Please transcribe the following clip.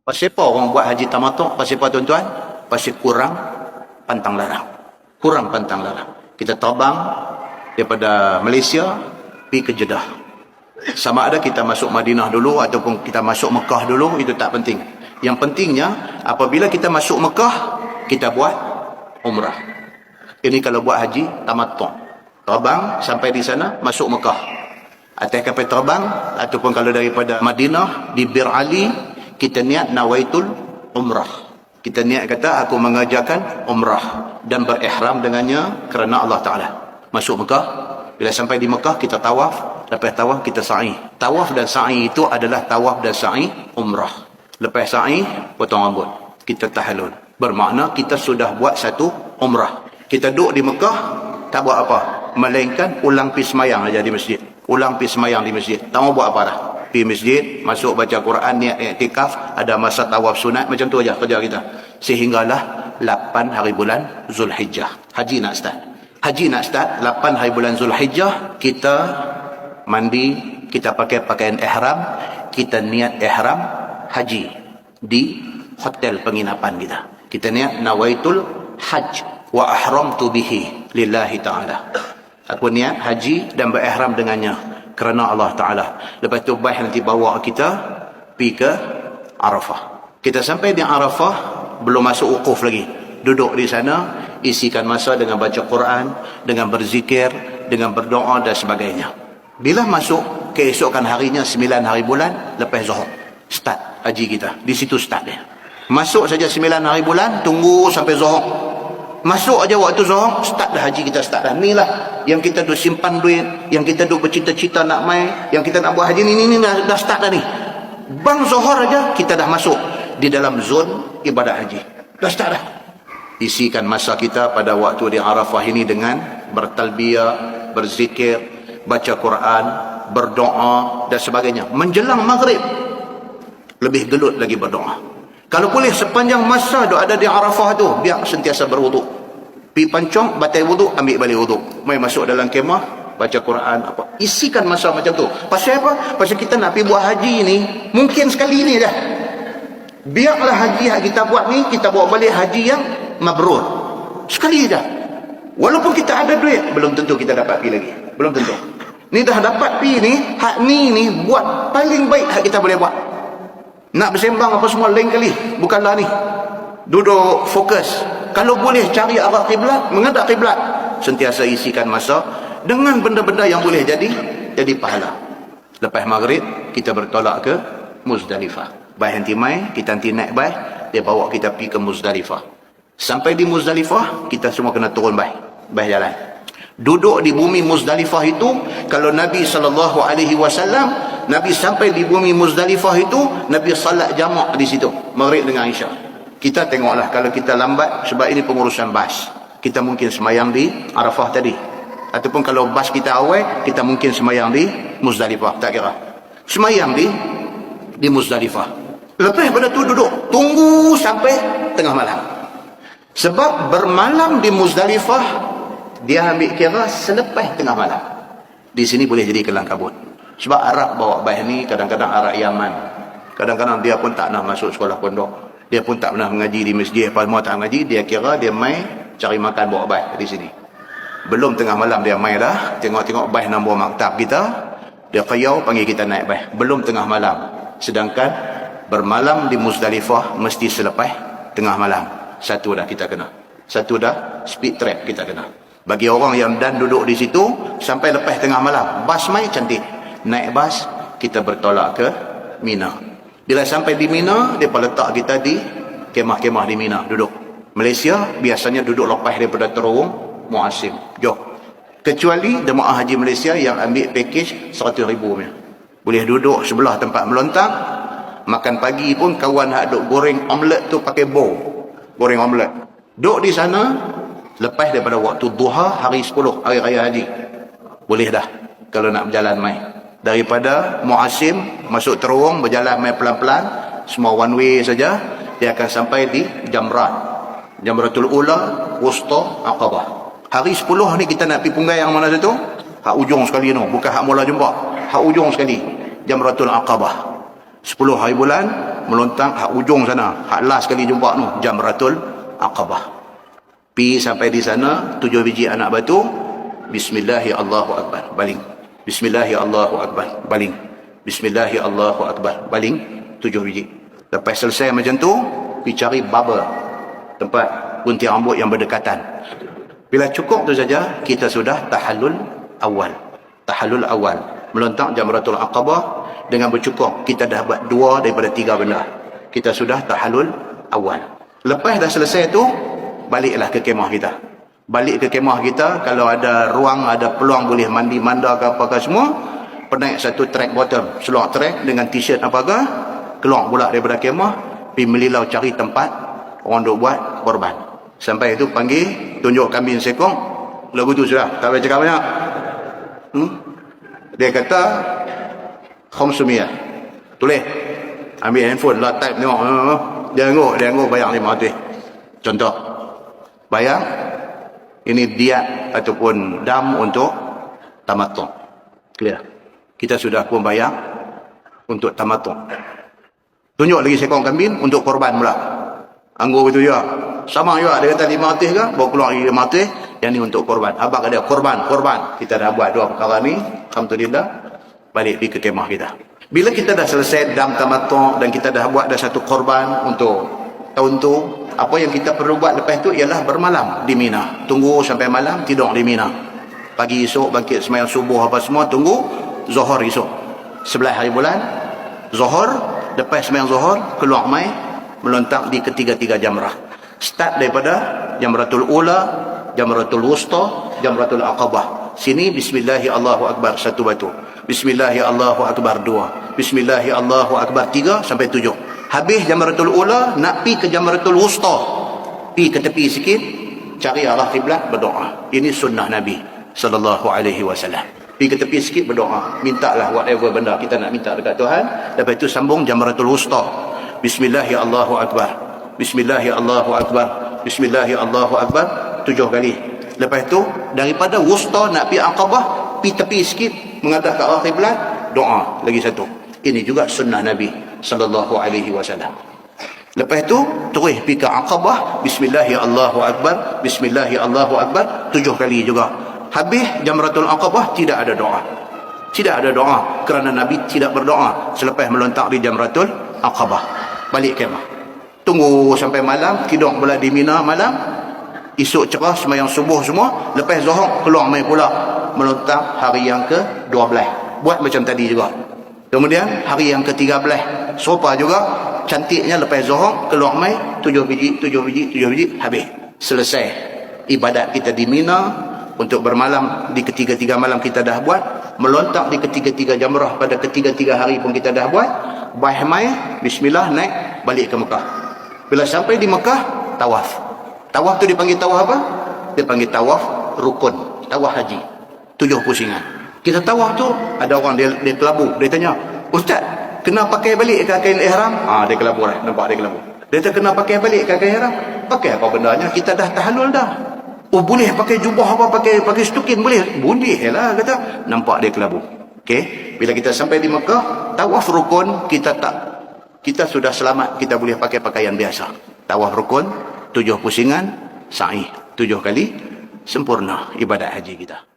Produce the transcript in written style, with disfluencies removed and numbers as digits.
Pasal apa orang buat haji tamattu'? Pasal apa tuan-tuan? Pasal kurang pantang larang. Kurang pantang larang. Kita terbang daripada Malaysia pergi ke Jeddah. Sama ada kita masuk Madinah dulu ataupun kita masuk Mekah dulu, itu tak penting. Yang pentingnya apabila kita masuk Mekah, kita buat umrah. Ini kalau buat haji tamattu'. Terbang sampai di sana, masuk Mekah. Atas kapal terbang ataupun kalau daripada Madinah di Bir Ali, kita niat nawaitul umrah. Kita niat kata aku mengajarkan umrah dan berihram dengannya kerana Allah Ta'ala. Masuk Mekah, bila sampai di Mekah kita tawaf, lepas tawaf kita sa'i. Tawaf dan sa'i itu adalah tawaf dan sa'i umrah. Lepas sa'i, potong rambut. Kita tahallul. Bermakna kita sudah buat satu umrah. Kita duduk di Mekah, tak buat apa. Melainkan ulang pergi semayang aja di masjid. Ulang pergi semayang di masjid. Tak mau buat apa dah. Pergi masjid, masuk baca Quran, niat iktikaf, ada masa tawaf sunat, macam tu aja kerja kita. Sehinggalah 8 hari bulan Zulhijjah. Haji nak start. Haji nak start, 8 hari bulan Zulhijjah, kita mandi, kita pakai pakaian ihram, kita niat ihram haji di hotel penginapan kita. Kita niat nawaitul hajj wa ahramtu bihi lillahi ta'ala. Aku niat haji dan berihram dengannya kerana Allah Ta'ala. Lepas tu baik nanti bawa kita pergi ke Arafah. Kita sampai di Arafah, belum masuk wukuf lagi. Duduk di sana, isikan masa dengan baca Quran, dengan berzikir, dengan berdoa dan sebagainya. Bila masuk keesokan harinya 9 hari bulan lepas Zuhur, start haji kita. Di situ start dia. Masuk saja 9 hari bulan, tunggu sampai Zuhur. Masuk aja waktu Zuhur, start dah haji kita, start dah. Inilah yang kita duk simpan duit, yang kita duk bercita-cita nak mai, yang kita nak buat haji ni dah start dah ni. Bang Zuhur aja kita dah masuk di dalam zon ibadat haji. Dah start dah. Isikan masa kita pada waktu di Arafah ini dengan bertalbiyah, berzikir, baca Quran, berdoa dan sebagainya. Menjelang maghrib lebih gelut lagi berdoa. Kalau boleh sepanjang masa duk ada di Arafah tu, biar sentiasa berwuduk. Pi pancong, batal wuduk, ambil balik wuduk. Mai masuk dalam kemah, baca Quran apa. Isikan masa macam tu. Pasal apa? Pasal kita nak pergi buat haji ni, mungkin sekali ni dah. Biarlah haji yang kita buat ni, kita bawa balik haji yang mabrur. Sekali dah. Walaupun kita ada duit, belum tentu kita dapat pergi lagi. Belum tentu. Ni dah dapat pergi ni, hak ni buat paling baik hak kita boleh buat. Nak bersembang apa semua lain kali, bukanlah ni. Duduk fokus. Kalau boleh cari arah kiblat, menghadap kiblat. Sentiasa isikan masa dengan benda-benda yang boleh jadi pahala. Lepas maghrib kita bertolak ke Muzdalifah. Baik nanti mai, kita nanti naik baik, dia bawa kita pergi ke Muzdalifah. Sampai di Muzdalifah, kita semua kena turun baik jalan. Duduk di bumi Muzdalifah itu, kalau Nabi SAW, Nabi sampai di bumi Muzdalifah itu, Nabi salat jamak di situ, maghrib dengan Isyak. Kita tengoklah kalau kita lambat, sebab ini pengurusan bas. Kita mungkin semayang di Arafah tadi. Ataupun kalau bas kita awal, kita mungkin semayang di Muzdalifah, tak kira. Semayang di Muzdalifah. Lepas pada tu duduk, tunggu sampai tengah malam. Sebab bermalam di Muzdalifah, dia ambil kira selepas tengah malam. Di sini boleh jadi kelang kabut. Sebab Arab bawa bas ni, kadang-kadang Arab Yaman. Kadang-kadang dia pun tak nak masuk sekolah pondok. Dia pun tak pernah mengaji di masjid, apa semua tak mengaji. Dia kira dia mai cari makan bawa bas di sini. Belum tengah malam dia mai dah, tengok-tengok bas nombor maktab kita, dia kayau panggil kita naik bas. Belum tengah malam. Sedangkan bermalam di Muzdalifah mesti selepas tengah malam. Satu dah kita kena. Satu dah speed trap kita kena. Bagi orang yang dan duduk di situ sampai lepas tengah malam, bas mai cantik. Naik bas, kita bertolak ke Mina. Bila sampai di Mina, dia letak kita di kemah-kemah di Mina, duduk. Malaysia biasanya duduk lepas daripada terowong Muasim. Jauh. Kecuali jemaah haji Malaysia yang ambil package 100,000 punya. Boleh duduk sebelah tempat melontar. Makan pagi pun kawan hak duk goreng omelet tu pakai bowl. Goreng omelet. Duduk di sana lepas daripada waktu duha hari 10 hari raya haji. Boleh dah kalau nak berjalan mai. Daripada Muasim masuk terowong berjalan mai pelan-pelan, semua one way saja, dia akan sampai di Jamratul Ula, Wusta, Aqabah. Hari 10 ni kita nak pergi Punggai yang mana satu? Hak ujung sekali tu, bukan hak mula jumpa. Hak ujung sekali, Jamratul Aqabah. 10 hari bulan, melontar hak ujung sana, hak last kali jumpa tu, Jamratul Aqabah. Pi sampai di sana, 7 biji anak batu, Bismillahi Allahu Akbar, baling. Bismillahi Allahu Akbar, baling. Bismillahi Allahu Akbar, baling, 7 biji. Lepas selesai macam tu, pi cari baba, tempat gunting rambut yang berdekatan. Bila cukup tu saja, kita sudah tahallul awal. Tahallul awal. Melontar Jamratul Aqabah dengan bercukup. Kita dah buat 2 daripada 3 benda. Kita sudah tahallul awal. Lepas dah selesai tu, baliklah ke kemah kita. Balik ke kemah kita, kalau ada ruang, ada peluang boleh mandi, manda ke apa ke semua, penaik satu track bottom, seluar track dengan t-shirt apakah, keluar pula daripada kemah, pergi melilau cari tempat orang duk buat korban. Sampai itu panggil, tunjuk kambing sekong, lagu tu sudah, tak payah cakap banyak. Dia kata khamsumiyah, tulis, ambil handphone lah, type tengok, dia tengok bayar 500. Contoh, bayar ini diat ataupun dam untuk tamattu. Clear? Kita sudah pun bayar untuk tamattu. Tunjuk lagi sekong kambing untuk korban pula. Anggur itu juga sama juga, dia kata 500 ke, bawa keluar lagi 500, yang ni untuk korban. Abang ada korban. Kita dah buat 2 perkara ni, alhamdulillah, balik pergi ke kemah kita. Bila kita dah selesai dam tamattu dan kita dah buat dah satu korban untuk tahun tu, apa yang kita perlu buat lepas tu ialah bermalam di Mina. Tunggu sampai malam, tidur di Mina. Pagi esok bangkit sembahyang subuh apa semua, tunggu Zuhur esok. 11 hari bulan, Zuhur, lepas sembahyang Zuhur, keluar mai, melontar di ketiga-tiga jamrah. Start daripada Jamratul Ula, Jamratul Wusta, Jamratul Aqabah. Sini Bismillahi Allahu Akbar 1 batu. Bismillahi Allahu Akbar 2. Bismillahi Allahu Akbar 3 sampai 7. Habis Jamratul Ula, nak pi ke Jamratul Wusta. Pi ke tepi sikit, cari arah kiblat, berdoa. Ini sunnah Nabi sallallahu alaihi wasallam. Pi ke tepi sikit, berdoa. Mintalah whatever benda kita nak minta dekat Tuhan. Lepas itu sambung Jamratul Wusta. Bismillahi Allahu Akbar. Bismillahi Allahu Akbar. Bismillahi Allahu Akbar 7 kali. Lepas itu daripada Wusta nak pi Aqabah, pi tepi sikit menghadap ke arah kiblat, doa lagi satu. Ini juga sunnah Nabi sallallahu alaihi wasallam. Lepas itu terus pi ke Aqabah, Bismillahi Allahu Akbar, Bismillahi Allahu Akbar 7 kali juga. Habis Jamratul Aqabah tidak ada doa. Tidak ada doa kerana Nabi tidak berdoa selepas melontar di Jamratul Aqabah. Balik kemah. Tunggu sampai malam, tidur pula di Mina malam. Esok cerah sembahyang subuh semua, lepas Zuhur keluar mai pula melontar hari yang ke-12. Buat macam tadi juga. Kemudian hari yang ke-13 serupa juga, cantiknya lepas Zuhur keluar mai 7 biji, habis. Selesai ibadat kita di Mina. Untuk bermalam di ketiga-tiga malam kita dah buat, melontar di ketiga-tiga jamrah pada ketiga-tiga hari pun kita dah buat. Bahmai, bismillah, naik balik ke Mekah. Bila sampai di Mekah, tawaf. Tawaf tu dipanggil tawaf apa? Dia panggil tawaf rukun, tawaf haji. 7 pusingan. Kita tawaf tu, ada orang dia kelabu, dia tanya, "Ustaz, kena pakai balik ke kain ihram?" Dia kelabu lah, nampak dia kelabu. Dia kata, "Kena pakai balik ke kain ihram?" Pakai apa bendanya? Kita dah tahallul dah. Oh, boleh pakai jubah apa, pakai stukin boleh? Boleh lah, kata. Nampak dia kelabu. Okey, bila kita sampai di Mekah, tawaf rukun kita sudah selamat, kita boleh pakai pakaian biasa. Tawaf rukun 7 pusingan, sa'i 7 kali, sempurna ibadat haji kita.